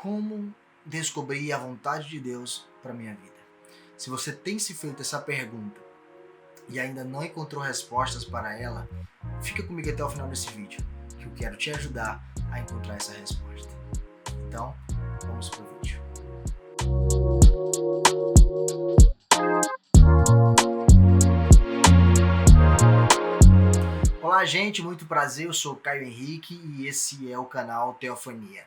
Como descobrir a vontade de Deus para minha vida? Se você tem se feito essa pergunta e ainda não encontrou respostas para ela, fica comigo até o final desse vídeo, que eu quero te ajudar a encontrar essa resposta. Então, vamos pro vídeo. Olá, gente, muito prazer, eu sou o Caio Henrique e esse é o canal Teofania.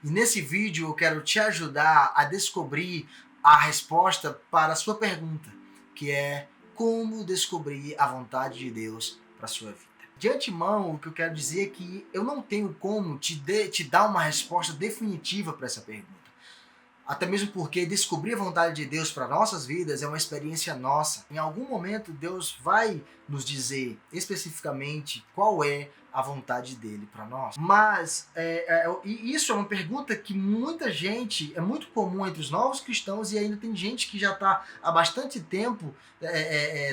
E nesse vídeo eu quero te ajudar a descobrir a resposta para a sua pergunta, que é como descobrir a vontade de Deus para a sua vida. De antemão, o que eu quero dizer é que eu não tenho como te dar uma resposta definitiva para essa pergunta. Até mesmo porque descobrir a vontade de Deus para nossas vidas é uma experiência nossa. Em algum momento Deus vai nos dizer especificamente qual é a vontade dele para nós. Mas isso é uma pergunta que muita gente, é muito comum entre os novos cristãos, e ainda tem gente que já está há bastante tempo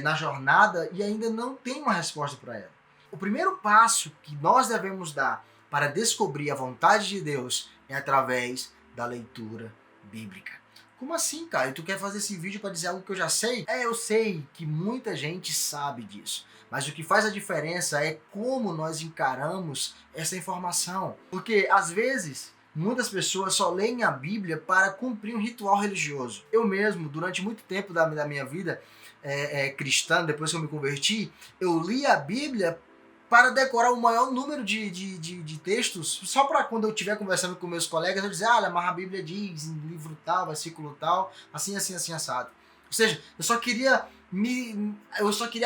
na jornada e ainda não tem uma resposta para ela. O primeiro passo que nós devemos dar para descobrir a vontade de Deus é através da leitura bíblica. Como assim, cara? E tu quer fazer esse vídeo para dizer algo que eu já sei? Eu sei que muita gente sabe disso. Mas o que faz a diferença é como nós encaramos essa informação. Porque, às vezes, muitas pessoas só leem a Bíblia para cumprir um ritual religioso. Eu mesmo, durante muito tempo da minha vida cristã, depois que eu me converti, eu li a Bíblia para decorar o maior número de textos, só para quando eu estiver conversando com meus colegas, eu dizer, mas a Bíblia diz, em livro tal, versículo tal, assim, assado. Ou seja, eu só queria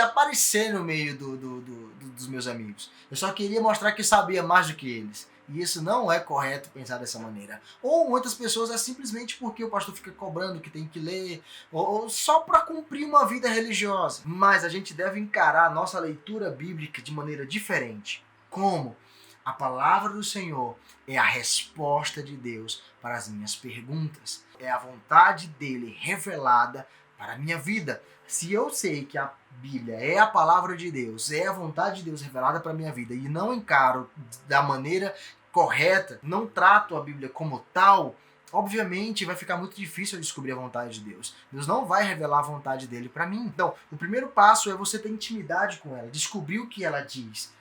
aparecer no meio dos meus amigos. Eu só queria mostrar que eu sabia mais do que eles. E isso não é correto pensar dessa maneira. Ou muitas pessoas é simplesmente porque o pastor fica cobrando que tem que ler, ou só para cumprir uma vida religiosa. Mas a gente deve encarar a nossa leitura bíblica de maneira diferente. Como? A palavra do Senhor é a resposta de Deus para as minhas perguntas. É a vontade dele revelada para a minha vida. Se eu sei que a Bíblia é a palavra de Deus, é a vontade de Deus revelada para a minha vida, e não encaro da maneira correta, não trato a Bíblia como tal, obviamente vai ficar muito difícil eu descobrir a vontade de Deus. Deus não vai revelar a vontade dele para mim. Então, o primeiro passo é você ter intimidade com ela, descobrir o que ela diz.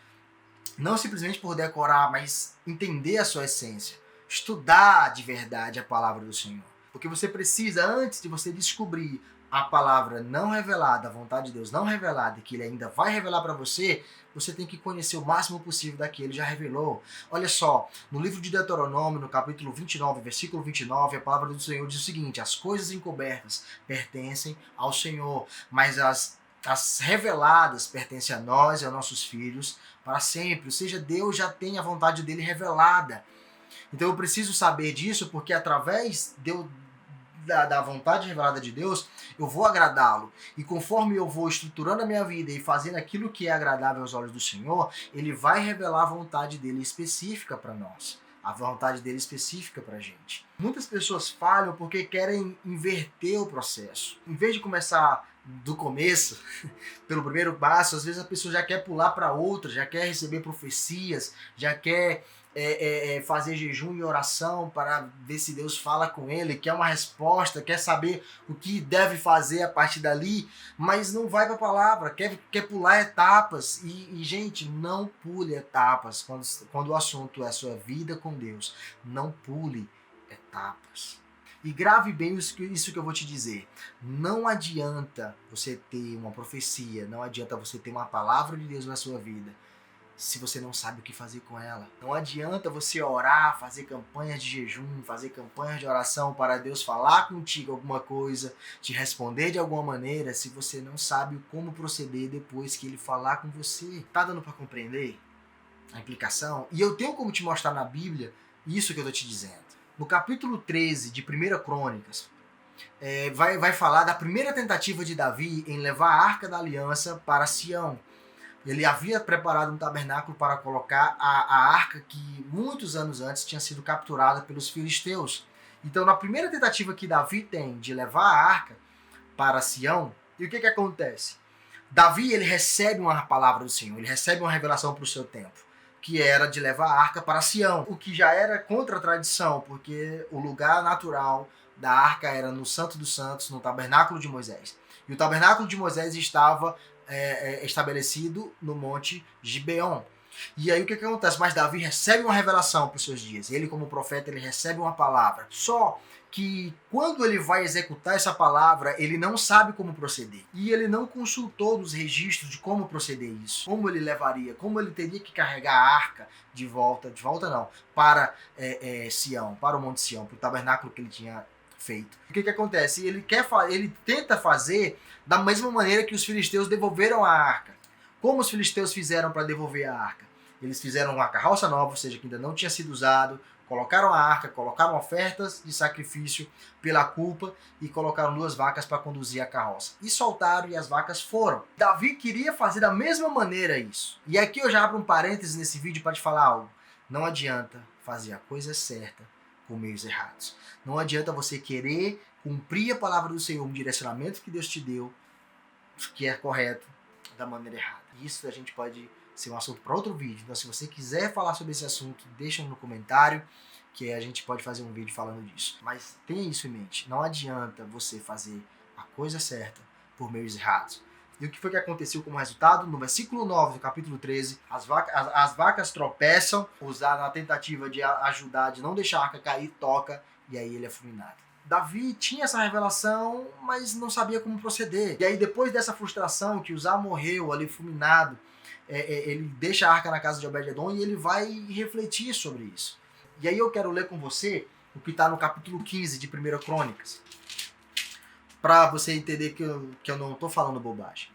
Não simplesmente por decorar, mas entender a sua essência. Estudar de verdade a palavra do Senhor. Porque você precisa, antes de você descobrir a palavra não revelada, a vontade de Deus não revelada, e que ele ainda vai revelar para você, você tem que conhecer o máximo possível daquilo que ele já revelou. Olha só, no livro de Deuteronômio, no capítulo 29, versículo 29, a palavra do Senhor diz o seguinte: as coisas encobertas pertencem ao Senhor, mas as reveladas pertencem a nós e aos nossos filhos para sempre. Ou seja, Deus já tem a vontade dele revelada. Então eu preciso saber disso, porque através da vontade revelada de Deus, eu vou agradá-lo. E conforme eu vou estruturando a minha vida e fazendo aquilo que é agradável aos olhos do Senhor, ele vai revelar a vontade dele específica para nós. A vontade dele específica para a gente. Muitas pessoas falham porque querem inverter o processo. Em vez de começar do começo, pelo primeiro passo, às vezes a pessoa já quer pular para outra, já quer receber profecias, já quer fazer jejum e oração para ver se Deus fala com ele, quer uma resposta, quer saber o que deve fazer a partir dali, mas não vai para a palavra, quer pular etapas. E gente, não pule etapas quando o assunto é a sua vida com Deus. Não pule etapas. E grave bem isso que eu vou te dizer. Não adianta você ter uma profecia, não adianta você ter uma palavra de Deus na sua vida, se você não sabe o que fazer com ela. Não adianta você orar, fazer campanhas de jejum, fazer campanhas de oração para Deus falar contigo alguma coisa, te responder de alguma maneira, se você não sabe como proceder depois que ele falar com você. Tá dando para compreender a implicação? E eu tenho como te mostrar na Bíblia isso que eu tô te dizendo. No capítulo 13 de 1 Crônicas, vai falar da primeira tentativa de Davi em levar a Arca da Aliança para Sião. Ele havia preparado um tabernáculo para colocar a arca que muitos anos antes tinha sido capturada pelos filisteus. Então, na primeira tentativa que Davi tem de levar a arca para Sião, e o que acontece? Davi, ele recebe uma palavra do Senhor, ele recebe uma revelação para o seu tempo. que era de levar a arca para Sião, o que já era contra a tradição, porque o lugar natural da arca era no Santo dos Santos, no tabernáculo de Moisés. E o tabernáculo de Moisés estava estabelecido no monte Gibeon. E aí o que acontece? Mas Davi recebe uma revelação para os seus dias. Ele, como profeta, ele recebe uma palavra. Só que quando ele vai executar essa palavra, ele não sabe como proceder. E ele não consultou nos registros de como proceder isso. Como ele levaria, como ele teria que carregar a arca de volta não, para Sião, para o Monte Sião, para o tabernáculo que ele tinha feito. O que acontece? Ele tenta fazer da mesma maneira que os filisteus devolveram a arca. Como os filisteus fizeram para devolver a arca? Eles fizeram uma carroça nova, ou seja, que ainda não tinha sido usado, colocaram a arca, colocaram ofertas de sacrifício pela culpa e colocaram 2 vacas para conduzir a carroça. E soltaram e as vacas foram. Davi queria fazer da mesma maneira isso. E aqui eu já abro um parênteses nesse vídeo para te falar algo. Não adianta fazer a coisa certa por meios errados. Não adianta você querer cumprir a palavra do Senhor, um direcionamento que Deus te deu, que é correto, da maneira errada. Isso a gente pode ser um assunto para outro vídeo. Então, se você quiser falar sobre esse assunto, deixa no comentário, que a gente pode fazer um vídeo falando disso. Mas tenha isso em mente. Não adianta você fazer a coisa certa por meios errados. E o que foi que aconteceu como resultado? No versículo 9 do capítulo 13, as vacas tropeçam, usaram na tentativa de ajudar, de não deixar a arca cair, toca, e aí ele é fulminado. Davi tinha essa revelação, mas não sabia como proceder. E aí, depois dessa frustração, que Uzá morreu ali fulminado, ele deixa a arca na casa de Obed-edom e ele vai refletir sobre isso. E aí eu quero ler com você o que está no capítulo 15 de 1 Crônicas, para você entender que eu não estou falando bobagem.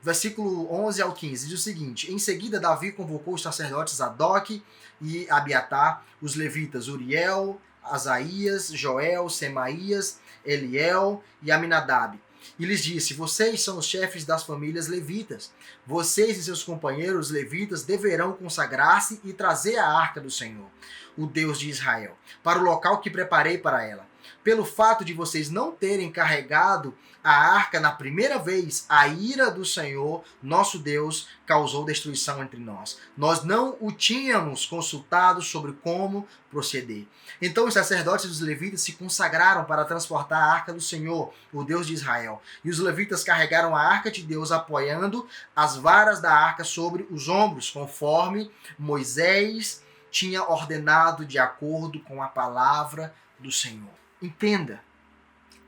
Versículo 11 ao 15 diz o seguinte: Em seguida Davi convocou os sacerdotes Zadok e Abiatar, os levitas Uriel, Asaías, Joel, Semaías, Eliel e Aminadab. E lhes disse: Vocês são os chefes das famílias levitas. Vocês e seus companheiros levitas deverão consagrar-se e trazer a arca do Senhor, o Deus de Israel, para o local que preparei para ela. Pelo fato de vocês não terem carregado a arca na primeira vez, a ira do Senhor, nosso Deus, causou destruição entre nós. Nós não o tínhamos consultado sobre como proceder. Então os sacerdotes e os levitas se consagraram para transportar a arca do Senhor, o Deus de Israel. E os levitas carregaram a arca de Deus, apoiando as varas da arca sobre os ombros, conforme Moisés tinha ordenado, de acordo com a palavra do Senhor. Entenda,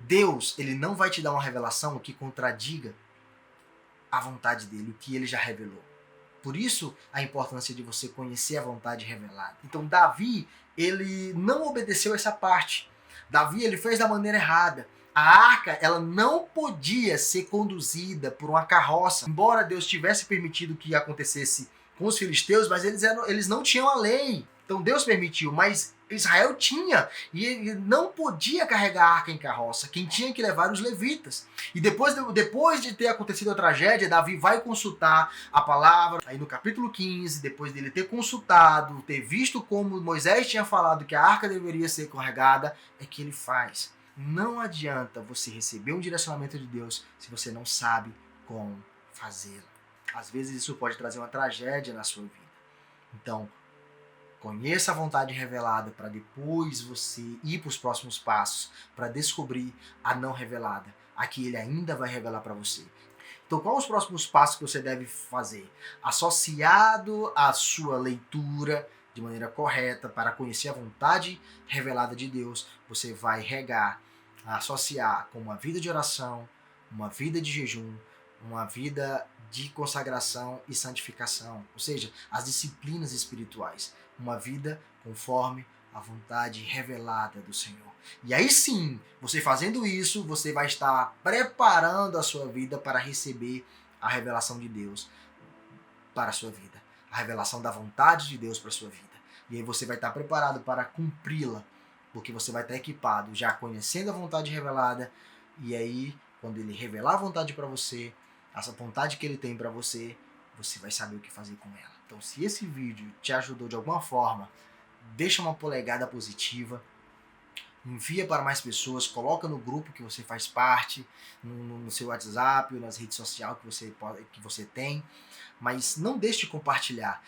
Deus, ele não vai te dar uma revelação que contradiga a vontade dele, o que ele já revelou. Por isso, a importância de você conhecer a vontade revelada. Então, Davi, ele não obedeceu essa parte. Davi, ele fez da maneira errada. A arca, ela não podia ser conduzida por uma carroça. Embora Deus tivesse permitido que acontecesse com os filisteus, mas eles não tinham a lei. Então Deus permitiu, mas Israel tinha, e ele não podia carregar a arca em carroça. Quem tinha que levar eram os levitas. E depois de ter acontecido a tragédia, Davi vai consultar a palavra. Aí no capítulo 15, depois dele ter consultado, ter visto como Moisés tinha falado que a arca deveria ser carregada, é que ele faz. Não adianta você receber um direcionamento de Deus se você não sabe como fazê-lo. Às vezes isso pode trazer uma tragédia na sua vida. Então, conheça a vontade revelada para depois você ir para os próximos passos, para descobrir a não revelada, a que ele ainda vai revelar para você. Então, quais os próximos passos que você deve fazer? Associado à sua leitura de maneira correta para conhecer a vontade revelada de Deus, você vai associar com uma vida de oração, uma vida de jejum, uma vida de consagração e santificação, ou seja, as disciplinas espirituais, uma vida conforme a vontade revelada do Senhor. E aí sim, você fazendo isso, você vai estar preparando a sua vida para receber a revelação de Deus para a sua vida, a revelação da vontade de Deus para a sua vida. E aí você vai estar preparado para cumpri-la, porque você vai estar equipado, já conhecendo a vontade revelada, e aí, quando ele revelar a vontade para você, essa vontade que ele tem para você, você vai saber o que fazer com ela. Então, se esse vídeo te ajudou de alguma forma, deixa uma polegada positiva, envia para mais pessoas, coloca no grupo que você faz parte, no seu WhatsApp ou nas redes sociais que você tem, mas não deixe de compartilhar.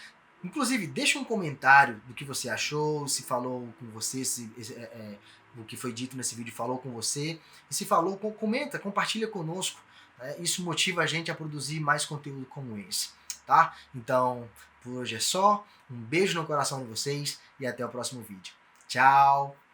Inclusive, deixa um comentário do que você achou, se falou com você, o que foi dito nesse vídeo falou com você. E se falou, comenta, compartilha conosco. Né? Isso motiva a gente a produzir mais conteúdo como esse. Tá? Então, por hoje é só. Um beijo no coração de vocês e até o próximo vídeo. Tchau!